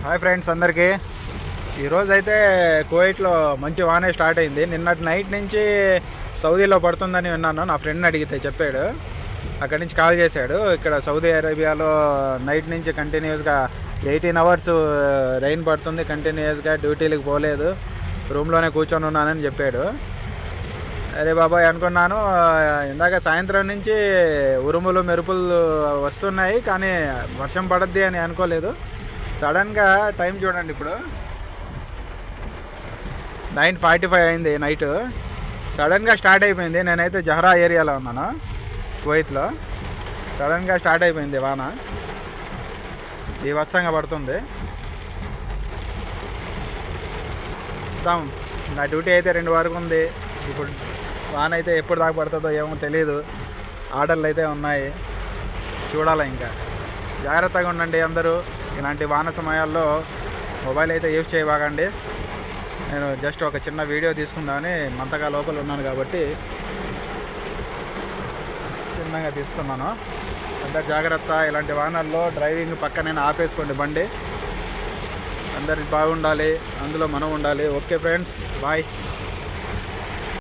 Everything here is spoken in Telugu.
హాయ్ ఫ్రెండ్స్ అందరికీ. ఈరోజు అయితే కువైట్లో మంచి వానే స్టార్ట్ అయింది. నిన్నటి నైట్ నుంచి సౌదీలో పడుతుందని విన్నాను. నా ఫ్రెండ్ని అడిగితే చెప్పాడు, అక్కడి నుంచి కాల్ చేశాడు. ఇక్కడ సౌదీ అరేబియాలో నైట్ నుంచి కంటిన్యూస్గా 18 అవర్స్ రైన్ పడుతుంది. కంటిన్యూస్గా డ్యూటీలకు పోలేదు, రూమ్లోనే కూర్చొని ఉన్నానని చెప్పాడు. అరే బాబాయ్ అనుకున్నాను. ఇందాక సాయంత్రం నుంచి ఉరుములు మెరుపులు వస్తున్నాయి, కానీ వర్షం పడద్ది అని అనుకోలేదు. సడన్గా టైం చూడండి, ఇప్పుడు 9:45 అయింది నైట్. సడన్గా స్టార్ట్ అయిపోయింది. నేనైతే జహరా ఏరియాలో ఉన్నాను, కువైత్లో. సడన్గా స్టార్ట్ అయిపోయింది వాన, బీభత్సంగా పడుతుంది. నా డ్యూటీ అయితే 2 వరకు ఉంది. ఇప్పుడు వాన అయితే ఎప్పుడు దాకా పడుతుందో ఏమో తెలియదు. ఆర్డర్లు అయితే ఉన్నాయి, చూడాలి. ఇంకా జాగ్రత్తగా ఉండండి అందరూ. ఇలాంటి వాన సమయాల్లో మొబైల్ అయితే యూజ్ చేయబాకండి. నేను జస్ట్ ఒక చిన్న వీడియో తీసుకుందామని మంతగా లోపల ఉన్నాను కాబట్టి చిన్నగా తీస్తున్నాను. అందరు జాగ్రత్త. ఇలాంటి వానల్లో డ్రైవింగ్ పక్కనే ఆపేసుకోండి బండి. అందరికి బాగుండాలి, అందులో మనం ఉండాలి. Okay friends, bye.